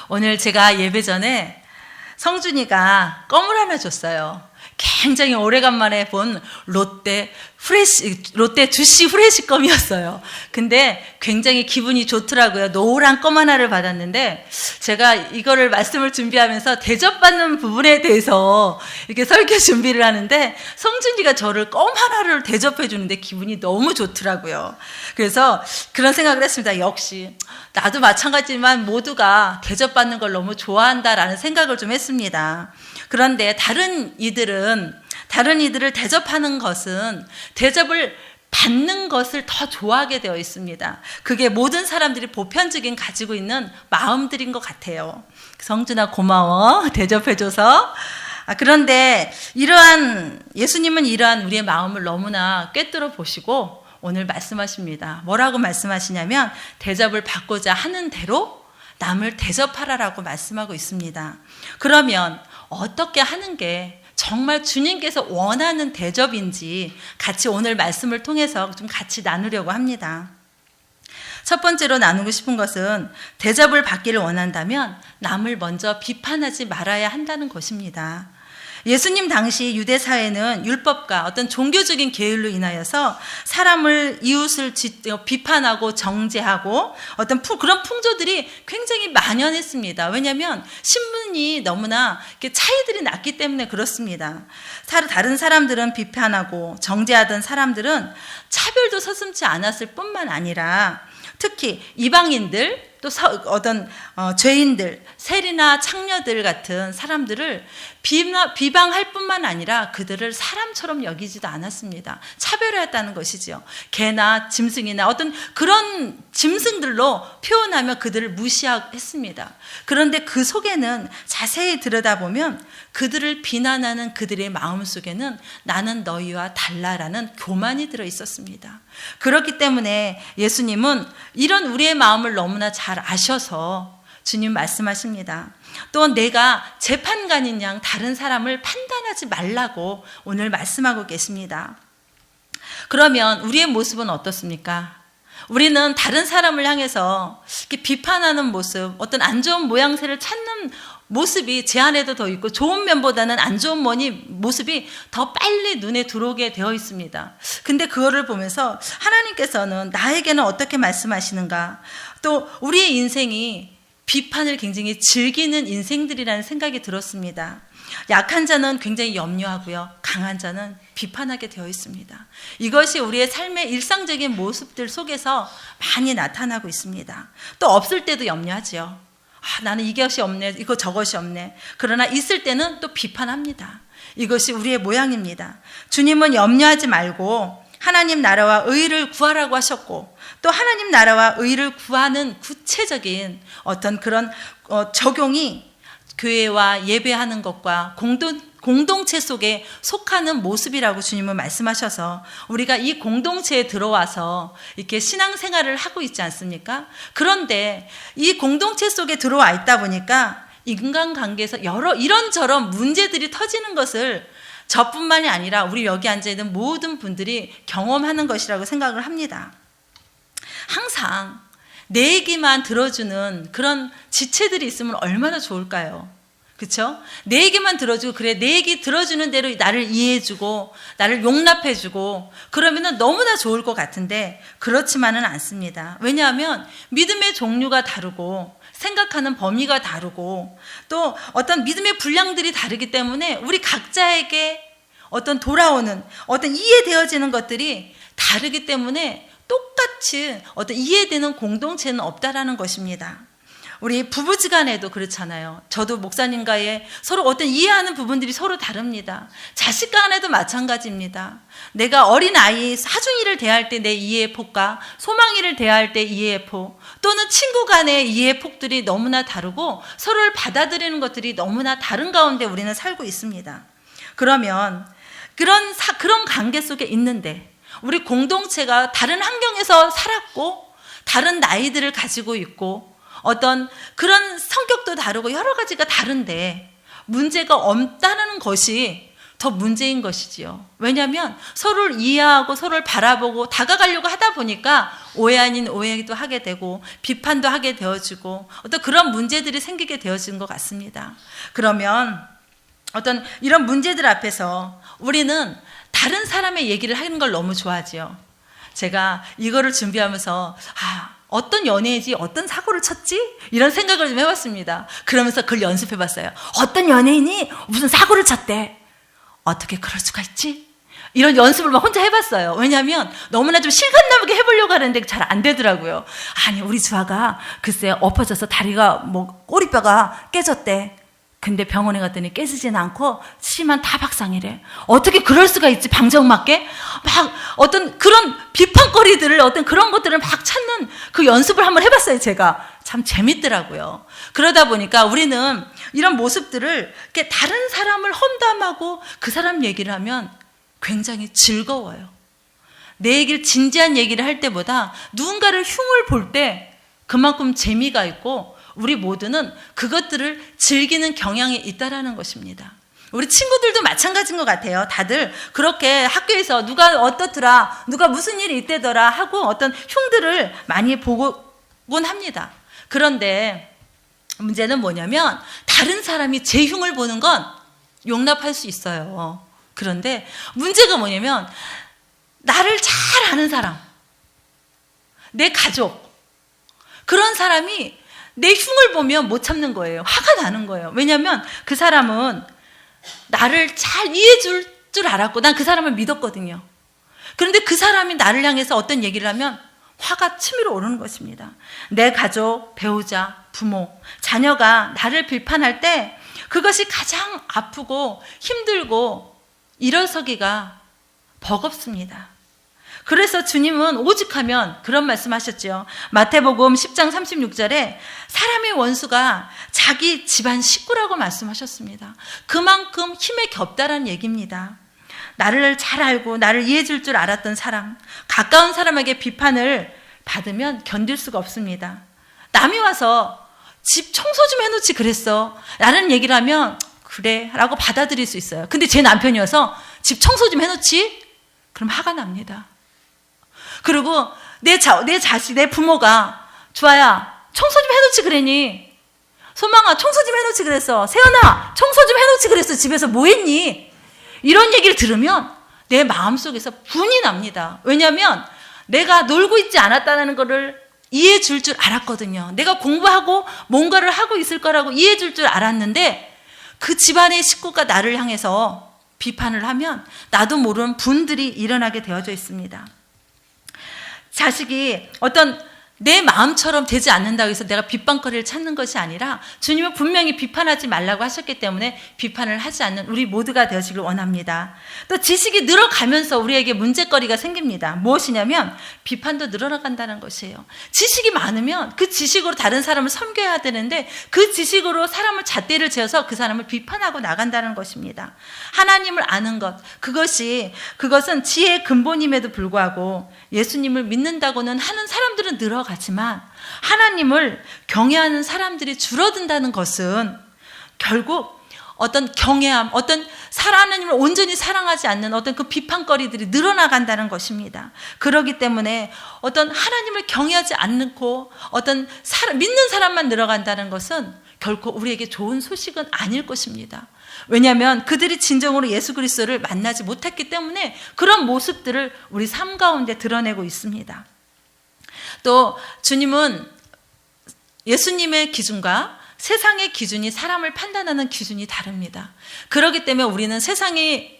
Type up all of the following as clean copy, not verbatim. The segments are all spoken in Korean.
오늘 제가 예배 전에 성준이가 껌을 하나 줬어요. 굉장히 오래간만에 본 롯데 주시 후레쉬 껌이었어요. 근데 굉장히 기분이 좋더라고요. 노란 껌 하나를 받았는데 제가 이거를 말씀을 준비하면서 대접받는 부분에 대해서 이렇게 설교 준비를 하는데 성준이가 저를 껌 하나를 대접해 주는데 기분이 너무 좋더라고요. 그래서 그런 생각을 했습니다. 역시 나도 마찬가지지만 모두가 대접받는 걸 너무 좋아한다라는 생각을 좀 했습니다. 그런데 다른 이들을 대접하는 것은 대접을 받는 것을 더 좋아하게 되어 있습니다. 그게 모든 사람들이 보편적인 가지고 있는 마음들인 것 같아요. 성준아 고마워 대접해줘서. 그런데 예수님은 이러한 우리의 마음을 너무나 꿰뚫어 보시고 오늘 말씀하십니다. 뭐라고 말씀하시냐면 대접을 받고자 하는 대로 남을 대접하라라고 말씀하고 있습니다. 그러면 어떻게 하는 게 정말 주님께서 원하는 대접인지 같이 오늘 말씀을 통해서 좀 같이 나누려고 합니다. 첫 번째로 나누고 싶은 것은 대접을 받기를 원한다면 남을 먼저 비판하지 말아야 한다는 것입니다. 예수님 당시 유대 사회는 율법과 어떤 종교적인 계율로 인하여서 이웃을 비판하고 정죄하고 어떤 그런 풍조들이 굉장히 만연했습니다. 왜냐하면 신분이 너무나 차이들이 났기 때문에 그렇습니다. 다른 사람들은 비판하고 정죄하던 사람들은 차별도 서슴지 않았을 뿐만 아니라 특히 이방인들 또 죄인들, 세리나 창녀들 같은 사람들을 비방할 뿐만 아니라 그들을 사람처럼 여기지도 않았습니다. 차별했다는 것이죠. 개나 짐승이나 어떤 그런 짐승들로 표현하며 그들을 무시했습니다. 그런데 그 속에는 자세히 들여다보면 그들을 비난하는 그들의 마음 속에는 나는 너희와 달라라는 교만이 들어 있었습니다. 그렇기 때문에 예수님은 이런 우리의 마음을 너무나 잘 아셔서 주님 말씀하십니다. 또 내가 재판관인 양 다른 사람을 판단하지 말라고 오늘 말씀하고 계십니다. 그러면 우리의 모습은 어떻습니까? 우리는 다른 사람을 향해서 이렇게 비판하는 모습, 어떤 안 좋은 모양새를 찾는 모습이 제 안에도 더 있고 좋은 면보다는 안 좋은 모습이 더 빨리 눈에 들어오게 되어 있습니다. 근데 그거를 보면서 하나님께서는 나에게는 어떻게 말씀하시는가? 또 우리의 인생이 비판을 굉장히 즐기는 인생들이라는 생각이 들었습니다. 약한 자는 굉장히 염려하고요. 강한 자는 비판하게 되어 있습니다. 이것이 우리의 삶의 일상적인 모습들 속에서 많이 나타나고 있습니다. 또 없을 때도 염려하지요. 나는 이것이 없네, 이거 저것이 없네. 그러나 있을 때는 또 비판합니다. 이것이 우리의 모양입니다. 주님은 염려하지 말고 하나님 나라와 의를 구하라고 하셨고 또 하나님 나라와 의를 구하는 구체적인 어떤 그런 적용이 교회와 예배하는 것과 공동체 속에 속하는 모습이라고 주님은 말씀하셔서 우리가 이 공동체에 들어와서 이렇게 신앙생활을 하고 있지 않습니까? 그런데 이 공동체 속에 들어와 있다 보니까 인간관계에서 이런저런 문제들이 터지는 것을 저뿐만이 아니라 우리 여기 앉아있는 모든 분들이 경험하는 것이라고 생각을 합니다. 항상 내 얘기만 들어주는 그런 지체들이 있으면 얼마나 좋을까요? 그렇죠? 내 얘기만 들어주고 그래 내 얘기 들어주는 대로 나를 이해해주고 나를 용납해주고 그러면 너무나 좋을 것 같은데 그렇지만은 않습니다. 왜냐하면 믿음의 종류가 다르고 생각하는 범위가 다르고 또 어떤 믿음의 분량들이 다르기 때문에 우리 각자에게 어떤 돌아오는 어떤 이해되어지는 것들이 다르기 때문에 똑같이 어떤 이해되는 공동체는 없다라는 것입니다. 우리 부부지간에도 그렇잖아요. 저도 목사님과의 서로 어떤 이해하는 부분들이 서로 다릅니다. 자식 간에도 마찬가지입니다. 내가 어린아이 사중이를 대할 때 내 이해의 폭과 소망이를 대할 때 이해의 폭 또는 친구 간의 이해의 폭들이 너무나 다르고 서로를 받아들이는 것들이 너무나 다른 가운데 우리는 살고 있습니다. 그러면 그런 관계 속에 있는데 우리 공동체가 다른 환경에서 살았고 다른 나이들을 가지고 있고 어떤 그런 성격도 다르고 여러 가지가 다른데 문제가 없다는 것이 더 문제인 것이지요. 왜냐하면 서로를 이해하고 서로를 바라보고 다가가려고 하다 보니까 오해 아닌 오해도 하게 되고 비판도 하게 되어지고 어떤 그런 문제들이 생기게 되어진 것 같습니다. 그러면 어떤 이런 문제들 앞에서 우리는 다른 사람의 얘기를 하는 걸 너무 좋아하지요. 제가 이거를 준비하면서 어떤 연예인이 어떤 사고를 쳤지? 이런 생각을 좀 해봤습니다. 그러면서 그걸 연습해봤어요. 어떤 연예인이 무슨 사고를 쳤대. 어떻게 그럴 수가 있지? 이런 연습을 막 혼자 해봤어요. 왜냐하면 너무나 좀 실감나게 해보려고 하는데 잘 안 되더라고요. 아니 우리 주아가 글쎄 엎어져서 다리가 꼬리뼈가 깨졌대. 근데 병원에 갔더니 깨지진 않고 심한 타박상이래. 어떻게 그럴 수가 있지? 방정맞게 막 어떤 그런 비판거리들을 어떤 그런 것들을 막 찾는 그 연습을 한번 해봤어요. 제가 참 재밌더라고요. 그러다 보니까 우리는 이런 모습들을 이렇게 다른 사람을 험담하고 그 사람 얘기를 하면 굉장히 즐거워요. 내 얘기를 진지한 얘기를 할 때보다 누군가를 흉을 볼 때 그만큼 재미가 있고 우리 모두는 그것들을 즐기는 경향이 있다라는 것입니다. 우리 친구들도 마찬가지인 것 같아요. 다들 그렇게 학교에서 누가 어떻더라, 누가 무슨 일이 있대더라 하고 어떤 흉들을 많이 보곤 합니다. 그런데 문제는 뭐냐면 다른 사람이 제 흉을 보는 건 용납할 수 있어요. 그런데 문제가 뭐냐면 나를 잘 아는 사람, 내 가족, 그런 사람이 내 흉을 보면 못 참는 거예요. 화가 나는 거예요. 왜냐하면 그 사람은 나를 잘 이해해 줄 알았고 난 그 사람을 믿었거든요. 그런데 그 사람이 나를 향해서 어떤 얘기를 하면 화가 치밀어 오르는 것입니다. 내 가족, 배우자, 부모, 자녀가 나를 비판할 때 그것이 가장 아프고 힘들고 일어서기가 버겁습니다. 그래서 주님은 오직하면 그런 말씀하셨죠. 마태복음 10장 36절에 사람의 원수가 자기 집안 식구라고 말씀하셨습니다. 그만큼 힘에 겹다란 얘기입니다. 나를 잘 알고 나를 이해해 줄 줄 알았던 사람, 가까운 사람에게 비판을 받으면 견딜 수가 없습니다. 남이 와서 집 청소 좀 해놓지 그랬어 라는 얘기를 하면 그래 라고 받아들일 수 있어요. 근데 제 남편이어서 집 청소 좀 해놓지? 그럼 화가 납니다. 그리고 내 자식, 내 부모가 주아야 청소 좀 해놓지 그랬니? 소망아 청소 좀 해놓지 그랬어. 세연아 청소 좀 해놓지 그랬어. 집에서 뭐 했니? 이런 얘기를 들으면 내 마음속에서 분이 납니다. 왜냐하면 내가 놀고 있지 않았다는 것을 이해해 줄 알았거든요. 내가 공부하고 뭔가를 하고 있을 거라고 이해해 줄 알았는데 그 집안의 식구가 나를 향해서 비판을 하면 나도 모르는 분들이 일어나게 되어져 있습니다. 자식이 어떤 내 마음처럼 되지 않는다고 해서 내가 비판거리를 찾는 것이 아니라 주님은 분명히 비판하지 말라고 하셨기 때문에 비판을 하지 않는 우리 모두가 되어지길 원합니다. 또 지식이 늘어가면서 우리에게 문제거리가 생깁니다. 무엇이냐면 비판도 늘어나간다는 것이에요. 지식이 많으면 그 지식으로 다른 사람을 섬겨야 되는데 그 지식으로 사람을 잣대를 지어서 그 사람을 비판하고 나간다는 것입니다. 하나님을 아는 것, 그것은 지혜의 근본임에도 불구하고 예수님을 믿는다고는 하는 사람들은 늘어가지만 하나님을 경외하는 사람들이 줄어든다는 것은 결국 어떤 경외함, 어떤 하나님을 온전히 사랑하지 않는 어떤 그 비판거리들이 늘어나간다는 것입니다. 그렇기 때문에 어떤 하나님을 경외하지 않고 어떤 믿는 사람만 늘어간다는 것은 결코 우리에게 좋은 소식은 아닐 것입니다. 왜냐하면 그들이 진정으로 예수 그리스도를 만나지 못했기 때문에 그런 모습들을 우리 삶 가운데 드러내고 있습니다. 또 주님은 예수님의 기준과 세상의 기준이 사람을 판단하는 기준이 다릅니다. 그렇기 때문에 우리는 세상의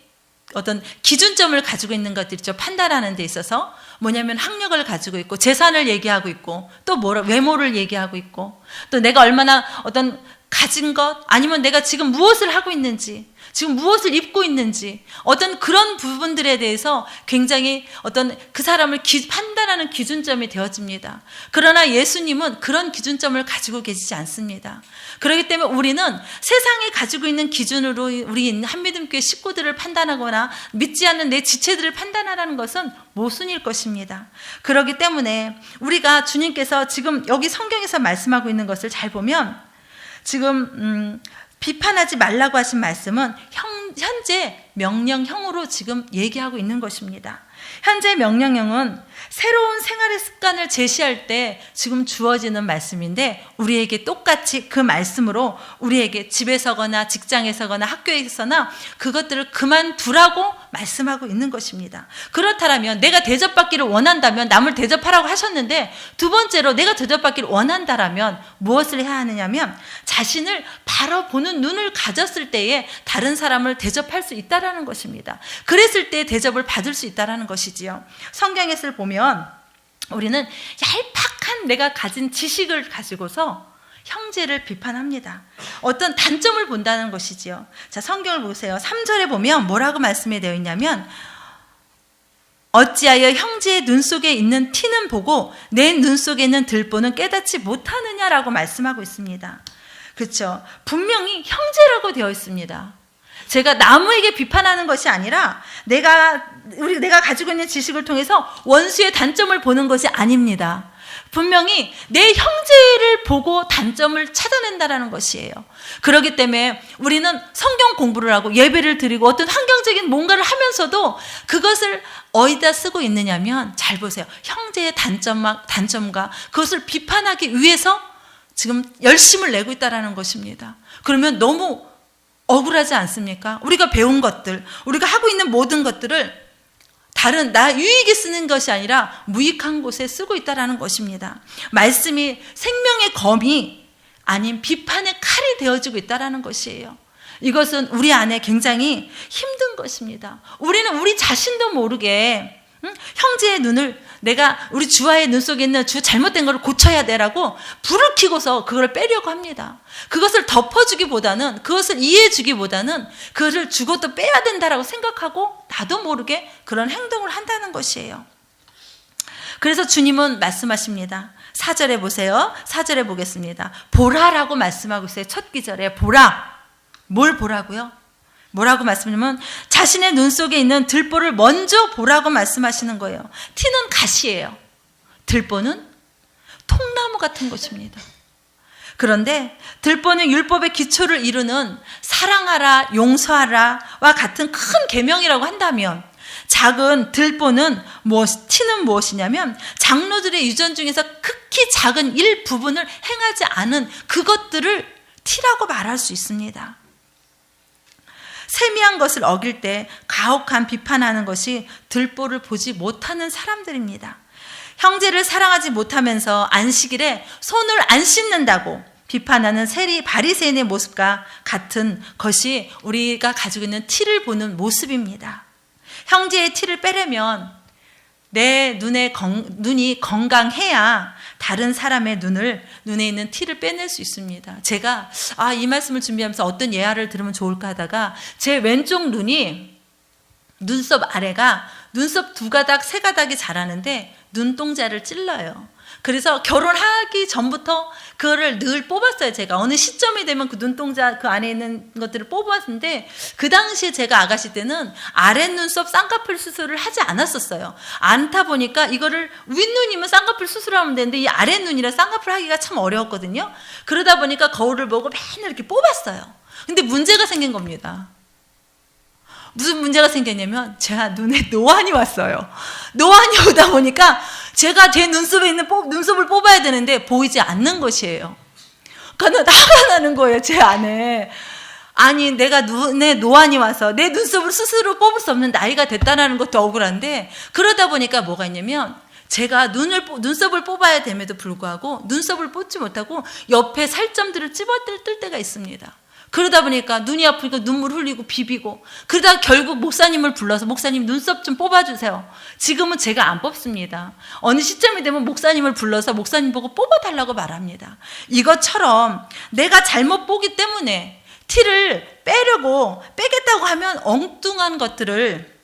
어떤 기준점을 가지고 있는 것들이죠. 판단하는 데 있어서 뭐냐면 학력을 가지고 있고 재산을 얘기하고 있고 또 외모를 얘기하고 있고 또 내가 얼마나 어떤 가진 것 아니면 내가 지금 무엇을 하고 있는지 지금 무엇을 입고 있는지 어떤 그런 부분들에 대해서 굉장히 어떤 그 사람을 판단하는 기준점이 되어집니다. 그러나 예수님은 그런 기준점을 가지고 계시지 않습니다. 그렇기 때문에 우리는 세상이 가지고 있는 기준으로 우리 한미듬교회 식구들을 판단하거나 믿지 않는 내 지체들을 판단하라는 것은 모순일 것입니다. 그렇기 때문에 우리가 주님께서 지금 여기 성경에서 말씀하고 있는 것을 잘 보면 지금 비판하지 말라고 하신 말씀은 형제 현재 명령형으로 지금 얘기하고 있는 것입니다. 현재 명령형은 새로운 생활의 습관을 제시할 때 지금 주어지는 말씀인데, 우리에게 똑같이 그 말씀으로 우리에게 집에서거나 직장에서거나 학교에서나 그것들을 그만두라고 말씀하고 있는 것입니다. 그렇다면 내가 대접받기를 원한다면, 남을 대접하라고 하셨는데 두 번째로 내가 대접받기를 원한다라면 무엇을 해야 하느냐면, 자신을 바라보는 눈을 가졌을 때에 다른 사람을 대접할 수 있다라는 것입니다. 그랬을 때 대접을 받을 수 있다라는 것이지요. 성경에서 보면 우리는 얄팍한 내가 가진 지식을 가지고서 형제를 비판합니다. 어떤 단점을 본다는 것이지요. 자, 성경을 보세요. 3절에 보면 뭐라고 말씀이 되어 있냐면, 어찌하여 형제의 눈 속에 있는 티는 보고 내 눈 속에 있는 들보는 깨닫지 못하느냐라고 말씀하고 있습니다. 그렇죠? 분명히 형제라고 되어 있습니다. 제가 남에게 비판하는 것이 아니라 내가 가지고 있는 지식을 통해서 원수의 단점을 보는 것이 아닙니다. 분명히 내 형제를 보고 단점을 찾아낸다라는 것이에요. 그렇기 때문에 우리는 성경 공부를 하고 예배를 드리고 어떤 환경적인 뭔가를 하면서도 그것을 어디다 쓰고 있느냐면, 잘 보세요. 형제의 단점과 그것을 비판하기 위해서 지금 열심을 내고 있다라는 것입니다. 그러면 너무 억울하지 않습니까? 우리가 배운 것들, 우리가 하고 있는 모든 것들을 다른 나 유익에 쓰는 것이 아니라 무익한 곳에 쓰고 있다라는 것입니다. 말씀이 생명의 검이 아닌 비판의 칼이 되어지고 있다라는 것이에요. 이것은 우리 안에 굉장히 힘든 것입니다. 우리는 우리 자신도 모르게 형제의 눈을, 내가 우리 주와의 눈 속에 있는 주 잘못된 것을 고쳐야 되라고 불을 켜고서 그걸 빼려고 합니다. 그것을 덮어주기보다는, 그것을 이해해주기보다는 그것을 죽어도 빼야 된다라고 생각하고 나도 모르게 그런 행동을 한다는 것이에요. 그래서 주님은 말씀하십니다. 4절에 보세요. 4절에 보겠습니다. 보라라고 말씀하고 있어요. 첫 기절에 보라. 뭘 보라고요? 뭐라고 말씀하냐면, 자신의 눈 속에 있는 들보를 먼저 보라고 말씀하시는 거예요. 티는 가시예요. 들보는 통나무 같은 것입니다. 그런데 들보는 율법의 기초를 이루는 사랑하라, 용서하라와 같은 큰 계명이라고 한다면, 작은 들보는 티는 무엇이냐면, 장로들의 유전 중에서 극히 작은 일부분을 행하지 않은 그것들을 티라고 말할 수 있습니다. 세미한 것을 어길 때 가혹한 비판하는 것이 들보를 보지 못하는 사람들입니다. 형제를 사랑하지 못하면서 안식일에 손을 안 씻는다고 비판하는 바리새인의 모습과 같은 것이 우리가 가지고 있는 티를 보는 모습입니다. 형제의 티를 빼려면 내 눈이 건강해야 다른 사람의 눈에 있는 티를 빼낼 수 있습니다. 제가 이 말씀을 준비하면서 어떤 예화를 들으면 좋을까 하다가, 제 왼쪽 눈썹 아래가 눈썹 2가닥, 3가닥이 자라는데 눈동자를 찔러요. 그래서 결혼하기 전부터 그거를 늘 뽑았어요. 제가 어느 시점이 되면 그 눈동자 그 안에 있는 것들을 뽑았는데, 그 당시에 제가 아가씨 때는 아랫눈썹 쌍꺼풀 수술을 하지 않았었어요. 않다 보니까 이거를 윗눈이면 쌍꺼풀 수술하면 되는데 이 아랫눈이라 쌍꺼풀 하기가 참 어려웠거든요. 그러다 보니까 거울을 보고 맨날 이렇게 뽑았어요. 근데 문제가 생긴 겁니다. 무슨 문제가 생겼냐면, 제가 눈에 노안이 왔어요. 노안이 오다 보니까 제가 제 눈썹에 있는 눈썹을 뽑아야 되는데 보이지 않는 것이에요. 그러니까 화가 나는 거예요, 제 안에. 아니, 내가 눈에 노안이 와서 내 눈썹을 스스로 뽑을 수 없는 나이가 됐다는 것도 억울한데, 그러다 보니까 뭐가 있냐면, 제가 눈썹을 뽑아야 됨에도 불구하고 눈썹을 뽑지 못하고 옆에 살점들을 찝어뜰 때가 있습니다. 그러다 보니까 눈이 아프니까 눈물 흘리고 비비고, 그러다 결국 목사님을 불러서, 목사님 눈썹 좀 뽑아주세요. 지금은 제가 안 뽑습니다. 어느 시점이 되면 목사님을 불러서 목사님 보고 뽑아달라고 말합니다. 이것처럼 내가 잘못 보기 때문에 티를 빼겠다고 하면 엉뚱한 것들을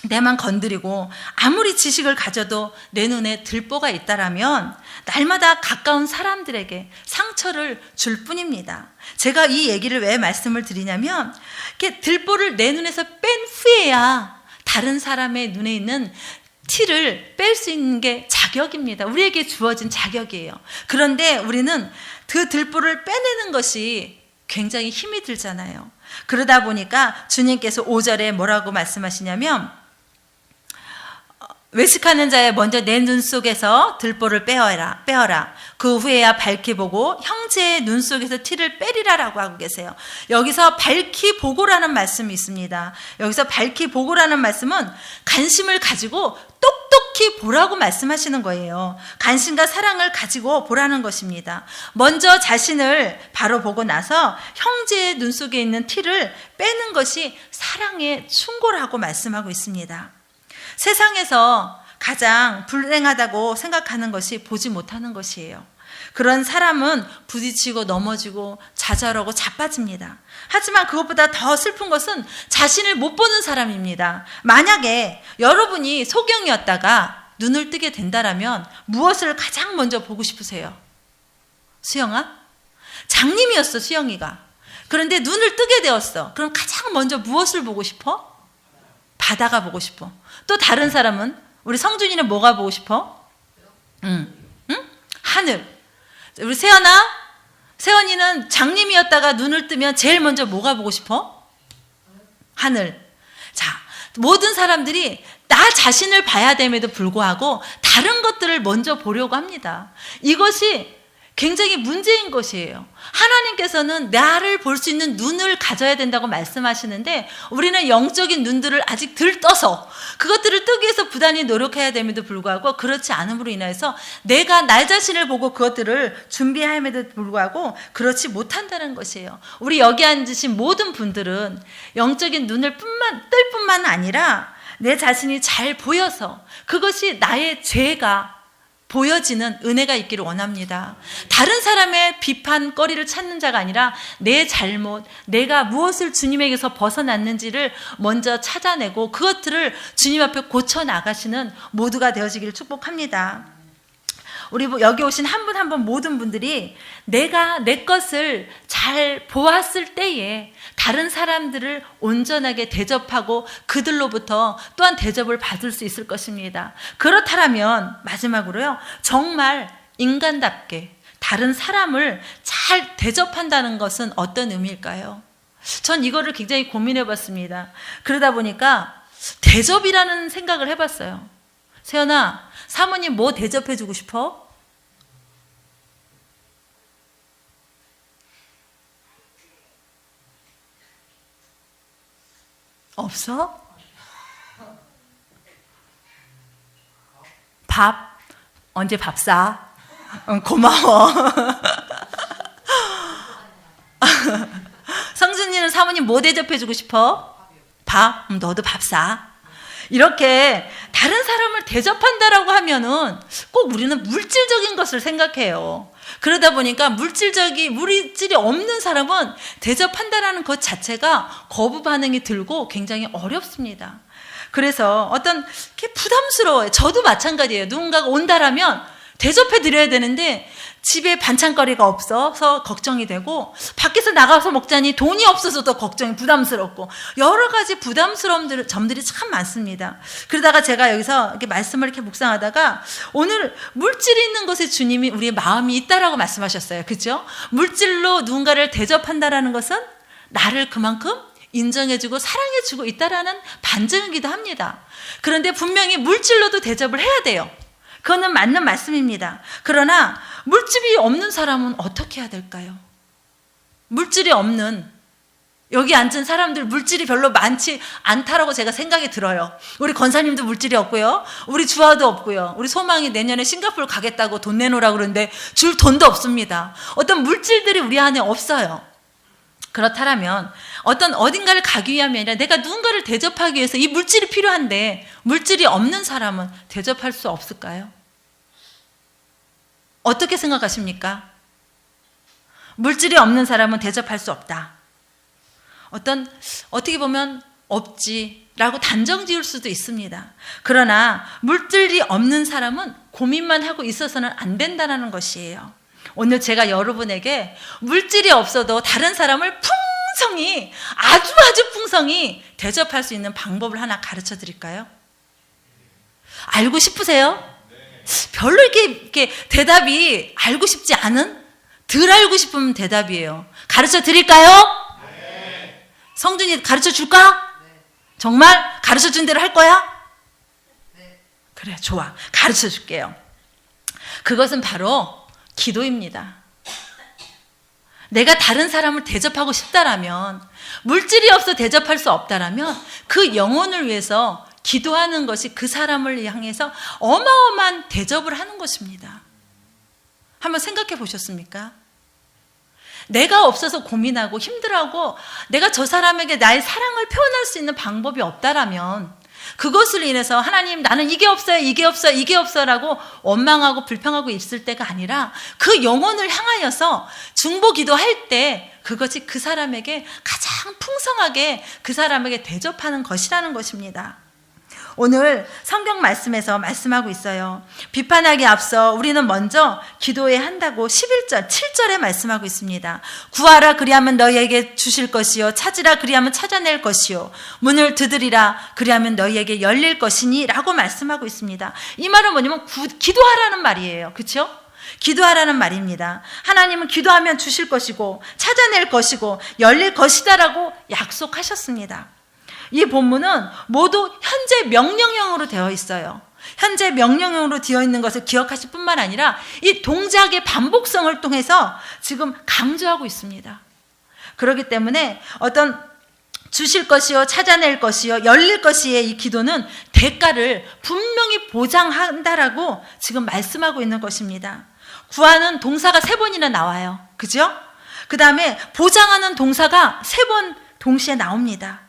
내만 건드리고, 아무리 지식을 가져도 내 눈에 들보가 있다라면 날마다 가까운 사람들에게 상처를 줄 뿐입니다. 제가 이 얘기를 왜 말씀을 드리냐면, 이렇게 들보를 내 눈에서 뺀 후에야 다른 사람의 눈에 있는 티를 뺄 수 있는 게 자격입니다. 우리에게 주어진 자격이에요. 그런데 우리는 그 들보를 빼내는 것이 굉장히 힘이 들잖아요. 그러다 보니까 주님께서 5절에 뭐라고 말씀하시냐면 외식하는 자에 먼저 내 눈 속에서 들보를 빼어라. 그 후에야 밝히 보고 형제의 눈 속에서 티를 빼리라라고 하고 계세요. 여기서 밝히 보고라는 말씀이 있습니다. 여기서 밝히 보고라는 말씀은 관심을 가지고 똑똑히 보라고 말씀하시는 거예요. 관심과 사랑을 가지고 보라는 것입니다. 먼저 자신을 바로 보고 나서 형제의 눈 속에 있는 티를 빼는 것이 사랑의 충고라고 말씀하고 있습니다. 세상에서 가장 불행하다고 생각하는 것이 보지 못하는 것이에요. 그런 사람은 부딪히고 넘어지고 좌절하고 자빠집니다. 하지만 그것보다 더 슬픈 것은 자신을 못 보는 사람입니다. 만약에 여러분이 소경이었다가 눈을 뜨게 된다면 무엇을 가장 먼저 보고 싶으세요? 수영아? 장님이었어, 수영이가. 그런데 눈을 뜨게 되었어. 그럼 가장 먼저 무엇을 보고 싶어? 바다가 보고 싶어. 또 다른 사람은? 우리 성준이는 뭐가 보고 싶어? 응? 하늘. 우리 세연이는 장님이었다가 눈을 뜨면 제일 먼저 뭐가 보고 싶어? 하늘. 자, 모든 사람들이 나 자신을 봐야 됨에도 불구하고 다른 것들을 먼저 보려고 합니다. 이것이 굉장히 문제인 것이에요. 하나님께서는 나를 볼 수 있는 눈을 가져야 된다고 말씀하시는데 우리는 영적인 눈들을 아직 들떠서 그것들을 뜨기 위해서 부단히 노력해야 됨에도 불구하고 그렇지 않음으로 인해서 내가 나 자신을 보고 그것들을 준비함에도 불구하고 그렇지 못한다는 것이에요. 우리 여기 앉으신 모든 분들은 영적인 눈을 뜰 뿐만 아니라 내 자신이 잘 보여서 그것이 나의 죄가 보여지는 은혜가 있기를 원합니다. 다른 사람의 비판거리를 찾는 자가 아니라 내 잘못, 내가 무엇을 주님에게서 벗어났는지를 먼저 찾아내고 그것들을 주님 앞에 고쳐나가시는 모두가 되어지기를 축복합니다. 우리 여기 오신 한 분 한 분 모든 분들이 내가 내 것을 잘 보았을 때에 다른 사람들을 온전하게 대접하고 그들로부터 또한 대접을 받을 수 있을 것입니다. 그렇다면 마지막으로요, 정말 인간답게 다른 사람을 잘 대접한다는 것은 어떤 의미일까요? 전 이거를 굉장히 고민해 봤습니다. 그러다 보니까 대접이라는 생각을 해봤어요. 세연아, 사모님 뭐 대접해 주고 싶어? 없어? 밥? 언제 밥 사? 고마워. 성준이는 사모님 뭐 대접해주고 싶어? 밥? 너도 밥 사. 이렇게 다른 사람을 대접한다라고 하면은 꼭 우리는 물질적인 것을 생각해요. 그러다 보니까 물질이 없는 사람은 대접한다라는 것 자체가 거부 반응이 들고 굉장히 어렵습니다. 그래서 어떤 부담스러워요. 저도 마찬가지예요. 누군가가 온다라면 대접해 드려야 되는데 집에 반찬거리가 없어서 걱정이 되고 밖에서 나가서 먹자니 돈이 없어서 더 걱정이 부담스럽고 여러 가지 부담스러운 점들이 참 많습니다. 그러다가 제가 여기서 이렇게 말씀을 이렇게 묵상하다가 오늘 물질이 있는 것에 주님이 우리의 마음이 있다라고 말씀하셨어요. 그렇죠? 물질로 누군가를 대접한다라는 것은 나를 그만큼 인정해주고 사랑해주고 있다라는 반증이기도 합니다. 그런데 분명히 물질로도 대접을 해야 돼요. 그거는 맞는 말씀입니다. 그러나 물질이 없는 사람은 어떻게 해야 될까요? 물질이 없는 여기 앉은 사람들 물질이 별로 많지 않다라고 제가 생각이 들어요. 우리 권사님도 물질이 없고요. 우리 주아도 없고요. 우리 소망이 내년에 싱가포르 가겠다고 돈 내놓으라고 그러는데 줄 돈도 없습니다. 어떤 물질들이 우리 안에 없어요. 그렇다면 어딘가를 가기 위함이 아니라 내가 누군가를 대접하기 위해서 이 물질이 필요한데 물질이 없는 사람은 대접할 수 없을까요? 어떻게 생각하십니까? 물질이 없는 사람은 대접할 수 없다. 어떻게 보면 없지라고 단정 지을 수도 있습니다. 그러나 물질이 없는 사람은 고민만 하고 있어서는 안 된다는 것이에요. 오늘 제가 여러분에게 물질이 없어도 다른 사람을 풍성히 아주 풍성히 대접할 수 있는 방법을 하나 가르쳐 드릴까요? 알고 싶으세요? 별로 이렇게 대답이 알고 싶지 않은? 덜 알고 싶으면 대답이에요. 가르쳐 드릴까요? 네. 성준이 가르쳐 줄까? 네. 정말 가르쳐 준 대로 할 거야? 네. 그래, 좋아. 가르쳐 줄게요. 그것은 바로 기도입니다. 내가 다른 사람을 대접하고 싶다라면, 물질이 없어 대접할 수 없다라면 그 영혼을 위해서 기도하는 것이 그 사람을 향해서 어마어마한 대접을 하는 것입니다. 한번 생각해 보셨습니까? 내가 없어서 고민하고 힘들어하고 내가 저 사람에게 나의 사랑을 표현할 수 있는 방법이 없다라면 그것을 인해서 하나님 나는 이게 없어요, 이게 없어요, 이게 없어라고 원망하고 불평하고 있을 때가 아니라 그 영혼을 향하여서 중보 기도할 때 그것이 그 사람에게 가장 풍성하게 그 사람에게 대접하는 것이라는 것입니다. 오늘 성경 말씀에서 말씀하고 있어요. 비판하기 앞서 우리는 먼저 기도해야 한다고 11절, 7절에 말씀하고 있습니다. 구하라 그리하면 너희에게 주실 것이요 찾으라 그리하면 찾아낼 것이요 문을 두드리라 그리하면 너희에게 열릴 것이니 라고 말씀하고 있습니다. 이 말은 뭐냐면 기도하라는 말이에요. 그렇죠? 기도하라는 말입니다. 하나님은 기도하면 주실 것이고 찾아낼 것이고 열릴 것이다라고 약속하셨습니다. 이 본문은 모두 현재 명령형으로 되어 있어요. 현재 명령형으로 되어 있는 것을 기억하실 뿐만 아니라 이 동작의 반복성을 통해서 지금 강조하고 있습니다. 그렇기 때문에 어떤 주실 것이요 찾아낼 것이요 열릴 것이의 이 기도는 대가를 분명히 보장한다라고 지금 말씀하고 있는 것입니다. 구하는 동사가 3번이나 나와요. 그죠? 그 다음에 보장하는 동사가 3번 동시에 나옵니다.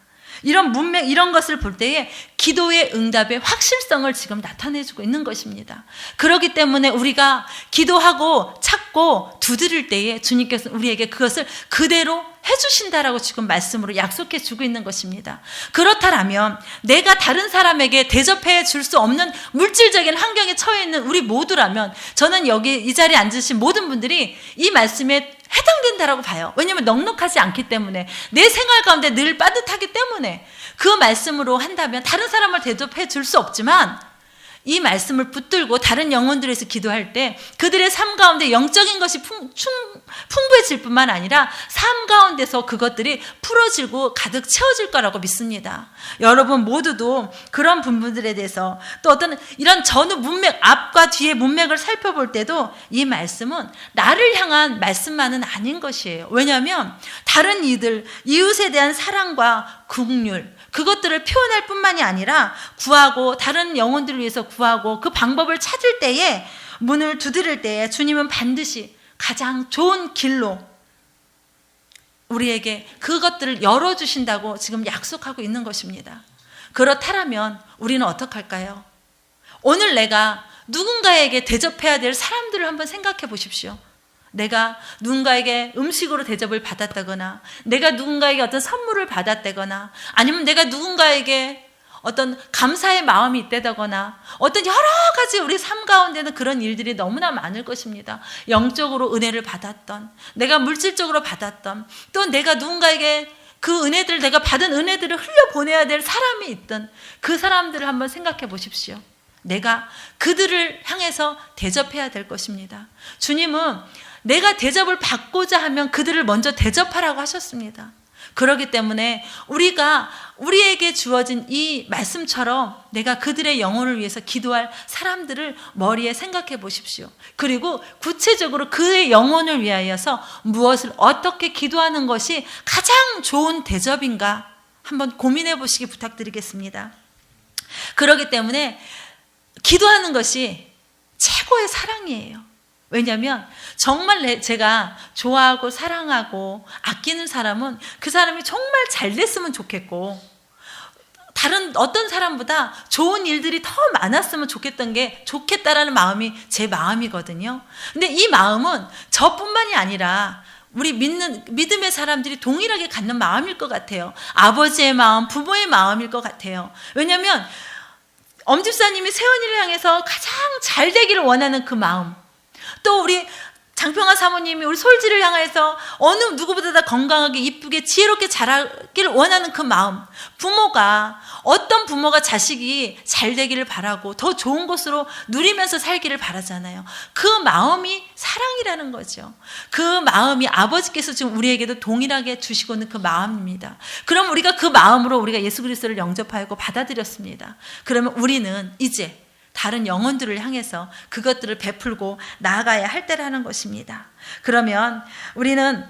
이런 문맥, 이런 것을 볼 때에 기도의 응답의 확실성을 지금 나타내주고 있는 것입니다. 그렇기 때문에 우리가 기도하고 찾고 두드릴 때에 주님께서 우리에게 그것을 그대로 해주신다라고 지금 말씀으로 약속해 주고 있는 것입니다. 그렇다면 내가 다른 사람에게 대접해 줄 수 없는 물질적인 환경에 처해 있는 우리 모두라면 저는 여기 이 자리에 앉으신 모든 분들이 이 말씀에 해당된다라고 봐요. 왜냐하면 넉넉하지 않기 때문에 내 생활 가운데 늘 빠듯하기 때문에 그 말씀으로 한다면 다른 사람을 대접해 줄 수 없지만 이 말씀을 붙들고 다른 영혼들에서 기도할 때 그들의 삶 가운데 영적인 것이 풍부해질 뿐만 아니라 삶 가운데서 그것들이 풀어지고 가득 채워질 거라고 믿습니다. 여러분 모두도 그런 부분들에 대해서 또 어떤 이런 전후 문맥, 앞과 뒤의 문맥을 살펴볼 때도 이 말씀은 나를 향한 말씀만은 아닌 것이에요. 왜냐하면 다른 이들, 이웃에 대한 사랑과 긍휼, 그것들을 표현할 뿐만이 아니라 구하고 다른 영혼들을 위해서 구하고 그 방법을 찾을 때에 문을 두드릴 때에 주님은 반드시 가장 좋은 길로 우리에게 그것들을 열어주신다고 지금 약속하고 있는 것입니다. 그렇다면 우리는 어떻게 할까요? 오늘 내가 누군가에게 대접해야 될 사람들을 한번 생각해 보십시오. 내가 누군가에게 음식으로 대접을 받았다거나 내가 누군가에게 어떤 선물을 받았다거나 아니면 내가 누군가에게 어떤 감사의 마음이 있다거나 어떤 여러 가지 우리 삶 가운데는 그런 일들이 너무나 많을 것입니다. 영적으로 은혜를 받았던, 내가 물질적으로 받았던, 또 내가 누군가에게 그 은혜들, 내가 받은 은혜들을 흘려보내야 될 사람이 있던 그 사람들을 한번 생각해 보십시오. 내가 그들을 향해서 대접해야 될 것입니다. 주님은 내가 대접을 받고자 하면 그들을 먼저 대접하라고 하셨습니다. 그렇기 때문에 우리에게 주어진 이 말씀처럼 내가 그들의 영혼을 위해서 기도할 사람들을 머리에 생각해 보십시오. 그리고 구체적으로 그의 영혼을 위하여서 무엇을 어떻게 기도하는 것이 가장 좋은 대접인가 한번 고민해 보시기 부탁드리겠습니다. 그렇기 때문에 기도하는 것이 최고의 사랑이에요. 왜냐하면 정말 제가 좋아하고 사랑하고 아끼는 사람은 그 사람이 정말 잘 됐으면 좋겠고 다른 어떤 사람보다 좋은 일들이 더 많았으면 좋겠다라는 마음이 제 마음이거든요. 근데 이 마음은 저뿐만이 아니라 우리 믿음의 사람들이 동일하게 갖는 마음일 것 같아요. 아버지의 마음, 부모의 마음일 것 같아요. 왜냐하면 엄집사님이 세원이를 향해서 가장 잘 되기를 원하는 그 마음, 또 우리 장평아 사모님이 우리 솔지를 향해서 어느 누구보다 다 건강하게 이쁘게 지혜롭게 자라기를 원하는 그 마음, 어떤 부모가 자식이 잘 되기를 바라고 더 좋은 것으로 누리면서 살기를 바라잖아요. 그 마음이 사랑이라는 거죠. 그 마음이 아버지께서 지금 우리에게도 동일하게 주시고 있는 그 마음입니다. 그럼 우리가 그 마음으로 우리가 예수 그리스도를 영접하고 받아들였습니다. 그러면 우리는 이제 다른 영혼들을 향해서 그것들을 베풀고 나아가야 할 때라는 것입니다. 그러면 우리는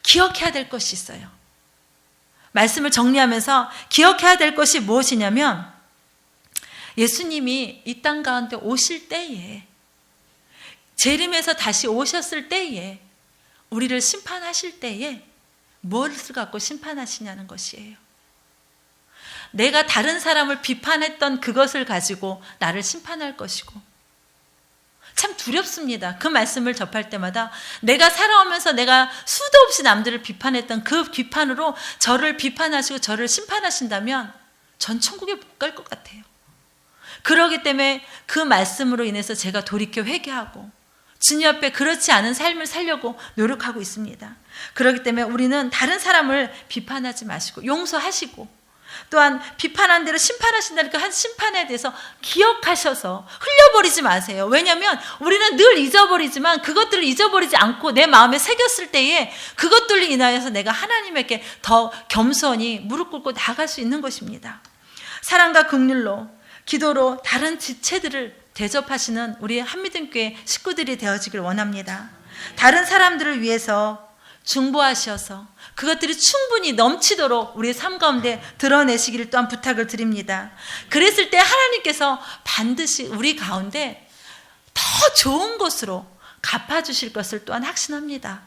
기억해야 될 것이 있어요. 말씀을 정리하면서 기억해야 될 것이 무엇이냐면, 예수님이 이 땅 가운데 오실 때에, 재림에서 다시 오셨을 때에, 우리를 심판하실 때에 무엇을 갖고 심판하시냐는 것이에요. 내가 다른 사람을 비판했던 그것을 가지고 나를 심판할 것이고, 참 두렵습니다. 그 말씀을 접할 때마다 내가 살아오면서 내가 수도 없이 남들을 비판했던 그 비판으로 저를 비판하시고 저를 심판하신다면 전 천국에 못 갈 것 같아요. 그러기 때문에 그 말씀으로 인해서 제가 돌이켜 회개하고 주님 앞에 그렇지 않은 삶을 살려고 노력하고 있습니다. 그렇기 때문에 우리는 다른 사람을 비판하지 마시고 용서하시고, 또한 비판한 대로 심판하신다니까 한 심판에 대해서 기억하셔서 흘려버리지 마세요. 왜냐하면 우리는 늘 잊어버리지만 그것들을 잊어버리지 않고 내 마음에 새겼을 때에 그것들로 인하여서 내가 하나님에게 더 겸손히 무릎 꿇고 나아갈 수 있는 것입니다. 사랑과 긍휼로, 기도로 다른 지체들을 대접하시는 우리 한미든교회 식구들이 되어지길 원합니다. 다른 사람들을 위해서 중보하셔서 그것들이 충분히 넘치도록 우리의 삶 가운데 드러내시기를 또한 부탁을 드립니다. 그랬을 때 하나님께서 반드시 우리 가운데 더 좋은 것으로 갚아주실 것을 또한 확신합니다.